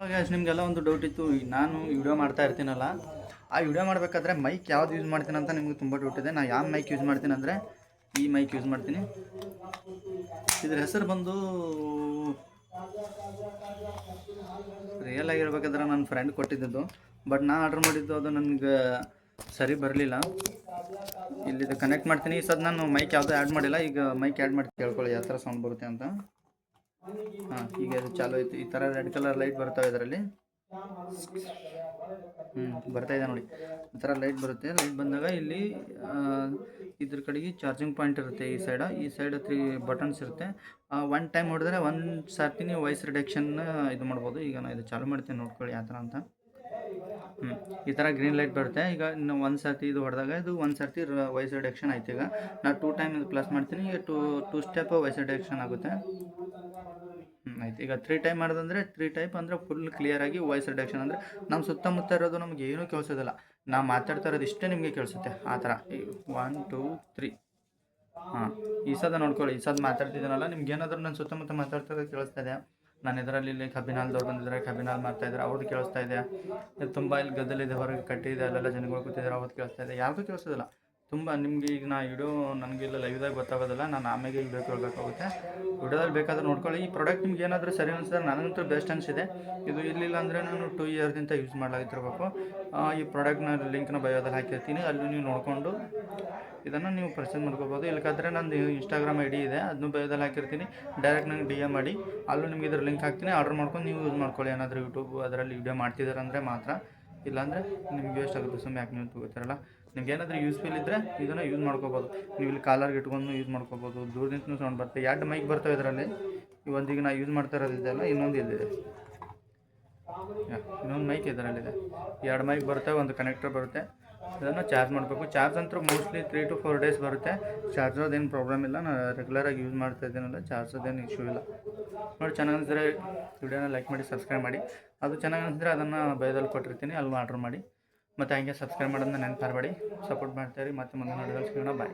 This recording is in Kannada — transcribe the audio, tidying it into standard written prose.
ಗೈಸ್ ನಿಮಗೆಲ್ಲ ಒಂದು ಡೌಟ್ ಇತ್ತು. ನಾನು ವಿಡಿಯೋ ಮಾಡ್ತಾ ಇರ್ತೀನಲ್ಲ, ಆ ವಿಡಿಯೋ ಮಾಡಬೇಕಾದ್ರೆ ಮೈಕ್ ಯಾವ್ದು ಯೂಸ್ ಮಾಡ್ತೀನಿ ಅಂತ ನಿಮಗೆ ತುಂಬ ಡೌಟ್ ಇದೆ. ನಾನು ಯಾವ ಮೈಕ್ ಯೂಸ್ ಮಾಡ್ತೀನಿ ಅಂದರೆ ಈ ಮೈಕ್ ಯೂಸ್ ಮಾಡ್ತೀನಿ. ಇದ್ರ ಹೆಸರು ಬಂದು ರಿಯಲ್ ಆಗಿ ಹೇಳ್ಬೇಕಾದ್ರೆ ನನ್ನ ಫ್ರೆಂಡ್ ಕೊಟ್ಟಿದ್ದು, ಬಟ್ ನಾನು ಆರ್ಡ್ರ್ ಮಾಡಿದ್ದು ಅದು ನನಗೆ ಸರಿ ಬರಲಿಲ್ಲ. ಇಲ್ಲಿದು ಕನೆಕ್ಟ್ ಮಾಡ್ತೀನಿ. ಈ ಸದ್ ನಾನು ಮೈಕ್ ಯಾವುದೂ ಆ್ಯಡ್ ಮಾಡಿಲ್ಲ. ಈಗ ಮೈಕ್ ಆ್ಯಡ್ ಮಾಡಿ ಕೇಳ್ಕೊಳ್ಳಿ ಯಾವ ಥರ ಸೌಂಡ್ ಬರುತ್ತೆ ಅಂತ. ಹಾಂ, ಈಗ ಅದು ಚಾಲು ಆಯಿತು. ಈ ಥರ ರೆಡ್ ಕಲರ್ ಲೈಟ್ ಬರ್ತಾವೆ ಇದರಲ್ಲಿ. ಬರ್ತಾ ಇದೆ ನೋಡಿ, ಈ ಥರ ಲೈಟ್ ಬರುತ್ತೆ. ಲೈಟ್ ಬಂದಾಗ ಇಲ್ಲಿ ಇದ್ರ ಕಡೆಗೆ ಚಾರ್ಜಿಂಗ್ ಪಾಯಿಂಟ್ ಇರುತ್ತೆ. ಈ ಸೈಡ್ 3 ಬಟನ್ಸ್ ಇರುತ್ತೆ. ಒನ್ ಟೈಮ್ ಹೊಡೆದ್ರೆ ಒಂದು ಸರ್ತಿ ನೀವು ವಾಯ್ಸ್ ರಿಡಕ್ಷನ್ ಇದು ಮಾಡ್ಬೋದು. ಈಗ ನಾನು ಇದು ಚಾಲು ಮಾಡ್ತೀನಿ, ನೋಡ್ಕೊಳ್ಳಿ ಯಾವ ಥರ ಅಂತ. ಈ ಥರ ಗ್ರೀನ್ ಲೈಟ್ ಬರುತ್ತೆ. ಈಗ ಇನ್ನು ಒಂದು ಸರ್ತಿ ಇದು ಹೊಡೆದಾಗ ಇದು ಒಂದು ಸರ್ತಿ ವಾಯ್ಸ್ ರಿಡಕ್ಷನ್ ಆಯ್ತು. ಈಗ ನಾನು 2 ಟೈಮ್ ಇದು ಪ್ಲಸ್ ಮಾಡ್ತೀನಿ. ಈಗ ಟೂ ಸ್ಟೆಪ್ ವಾಯ್ಸ್ ರಿಡಕ್ಷನ್ ಆಗುತ್ತೆ. ಆಯ್ತು. ಈಗ 3 ಟೈಮ್ ಮಾಡೋದಂದರೆ 3 ಟೈಪ್ ಅಂದರೆ ಫುಲ್ ಕ್ಲಿಯರಾಗಿ ವಾಯ್ಸ್ ರಿಡಕ್ಷನ್. ಅಂದರೆ ನಮ್ಮ ಸುತ್ತಮುತ್ತ ಇರೋದು ನಮ್ಗೆ ಏನೂ ಕೇಳಿಸೋದಿಲ್ಲ. ನಾವು ಮಾತಾಡ್ತಾ ಇರೋದು ಇಷ್ಟೇ ನಿಮಗೆ ಕೇಳಿಸುತ್ತೆ. ಆ ಥರ 1 2 3. ಹಾಂ, ಈ ಸದ ನೋಡ್ಕೊಳ್ಳಿ. ಈ ಸದ ಮಾತಾಡ್ತಿದ್ದೀನಲ್ಲ, ನಿಮ್ಗೆ ಏನಾದರೂ ನನ್ನ ಸುತ್ತಮುತ್ತ ಮಾತಾಡ್ತಾ ಇರೋದು ಕೇಳಿಸ್ತಾ ಇದೆ. ನಾನು ಇದರಲ್ಲಿ ಇಲ್ಲಿ ಕಬ್ಬಿನಾಲ್ದವ್ರು ಬಂದಿದ್ದಾರೆ, ಕಬ್ಬಿನಾಲ್ ಮಾಡ್ತಾಯಿದ್ದಾರೆ, ಅವ್ರದ್ದು ಕೇಳಿಸ್ತಾ ಇದೆ. ತುಂಬ ಇಲ್ಲಿ ಗದ್ದಲಿದೆ, ಹೊರಗೆ ಕಟ್ಟಿದೆ, ಅಲ್ಲೆಲ್ಲ ಜನಗಳು ಕೂತಿದ್ದಾರೆ, ಅವ್ರದ್ದು ಕೇಳಿಸ್ತಾ ಇದೆ. ಯಾರ್ದು ಕೇಳಿಸೋದಿಲ್ಲ. ತುಂಬ ನಿಮಗೆ ಈಗ ನಾ ವಿಡಿಯೋ ನನಗೆಲ್ಲ ಲೈವ್ದಾಗ ಗೊತ್ತಾಗೋದಿಲ್ಲ. ನಾನು ಆಮೇಲೆ ವಿಡಿಯೋ ಕೇಳಬೇಕಾಗುತ್ತೆ. ವಿಡಿಯೋದಲ್ಲಿ ಬೇಕಾದ್ರೆ ನೋಡ್ಕೊಳ್ಳಿ. ಈ ಪ್ರಾಡಕ್ಟ್ ನಿಮ್ಗೆ ಏನಾದರೂ ಸರಿ ಅನಿಸಿದ್ರೆ ನನಗಂತೂ ಬೆಸ್ಟ್ ಅನಿಸಿದೆ. ಇದು ಇರಲಿಲ್ಲ ಅಂದರೆ ನಾನು 2 ಇಯರ್ದಿಂದ ಯೂಸ್ ಮಾಡಲಾಗಿತ್ತಿರಬೇಕು. ಈ ಪ್ರಾಡಕ್ಟ್ನ ಲಿಂಕ್ನ ಬಯೋದಲ್ಲಿ ಹಾಕಿರ್ತೀನಿ, ಅಲ್ಲಿ ನೀವು ನೋಡಿಕೊಂಡು ಇದನ್ನು ನೀವು ಪರ್ಚೇಸ್ ಮಾಡ್ಕೋಬೋದು. ಇಲ್ಲಕ್ಕಾದರೆ ನಂದು ಇನ್ಸ್ಟಾಗ್ರಾಮ್ ID ಇದೆ, ಅದನ್ನು ಬಯೋದಲ್ಲಿ ಹಾಕಿರ್ತೀನಿ. ಡೈರೆಕ್ಟ್ ನಂಗೆ DM ಮಾಡಿ, ಅಲ್ಲೂ ನಿಮ್ಗೆ ಇದ್ರ ಲಿಂಕ್ ಹಾಕ್ತೀನಿ. ಆರ್ಡರ್ ಮಾಡ್ಕೊಂಡು ನೀವು ಯೂಸ್ ಮಾಡ್ಕೊಳ್ಳಿ. ಏನಾದರೂ ಯೂಟ್ಯೂಬ್ ಅದರಲ್ಲಿ ವಿಡಿಯೋ ಮಾಡ್ತಿದ್ದಾರಂದರೆ ಮಾತ್ರ. ಇಲ್ಲಾಂದರೆ ನಿಮ್ಗೆ ವೇಸ್ಟ್ ಆಗುತ್ತೆ. ಸುಮ್ಮನೆ ಯಾಕೆ ನೀವು ತಗೋತಾರಲ್ಲ. ನಿಮ್ಗೆ ಏನಾದರೂ ಯೂಸ್ಫುಲ್ ಇದ್ದರೆ ಇದನ್ನು ಯೂಸ್ ಮಾಡ್ಕೋಬೋದು. ನೀವು ಇಲ್ಲಿ ಕಾಲರ್ಗೆ ಇಟ್ಕೊಂಡು ಯೂಸ್ ಮಾಡ್ಕೋಬೋದು. ದೂರದಿಂದ ಸೌಂಡ್ ಬರುತ್ತೆ. 2 ಮೈಕ್ ಬರ್ತವೆ ಇದರಲ್ಲಿ. ಒಂದೀಗ ನಾ ಯೂಸ್ ಮಾಡ್ತಾ ಇರೋದು ಇದೆಲ್ಲ, ಇನ್ನೊಂದು ಇಲ್ಲಿದೆ. ಇನ್ನೊಂದು ಮೈಕ್ ಇದರಲ್ಲಿದೆ. 2 ಮೈಕ್ ಬರುತ್ತೆ, ಒಂದು ಕನೆಕ್ಟರ್ ಬರುತ್ತೆ. ಇದನ್ನು ಚಾರ್ಜ್ ಮಾಡಬೇಕು. ಚಾರ್ಜ್ ಅಂತೂ ಮೋಸ್ಟ್ಲಿ 3 to 4 ಡೇಸ್ ಬರುತ್ತೆ. ಚಾರ್ಜರ್ದೇನು ಪ್ರಾಬ್ಲಮ್ ಇಲ್ಲ. ನಾನು ರೆಗ್ಯುಲರಾಗಿ ಯೂಸ್ ಮಾಡ್ತಾ ಇದ್ದೀನಲ್ಲ, ಚಾರ್ಜರ್ದೇನು ಇಶ್ಯೂ ಇಲ್ಲ. ನೋಡಿ, ಚೆನ್ನಾಗಿ ಅನಿಸಿದ್ರೆ ವಿಡಿಯೋನ ಲೈಕ್ ಮಾಡಿ, ಸಬ್ಸ್ಕ್ರೈಬ್ ಮಾಡಿ. ಅದು ಚೆನ್ನಾಗಿ ಅನಿಸಿದ್ರೆ ಅದನ್ನು ಬಯೋದಲ್ಲಿ ಕೊಟ್ಟಿರ್ತೀನಿ, ಅಲ್ಲಿ ಆರ್ಡ್ರ್ ಮಾಡಿ. ಮತ್ತು ಹಂಗೆ ಸಬ್ಸ್ಕ್ರೈಬ್ ಮಾಡೋದನ್ನ ನೆನಪು ಮಾಡಬೇಡಿ. ಸಪೋರ್ಟ್ ಮಾಡ್ತಾಯಿರಿ. ಮತ್ತೆ ಮುಂದಿನ ವಿಡಿಯೋದಲ್ಲಿ ಸಿಗೋಣ. ಬಾಯ್.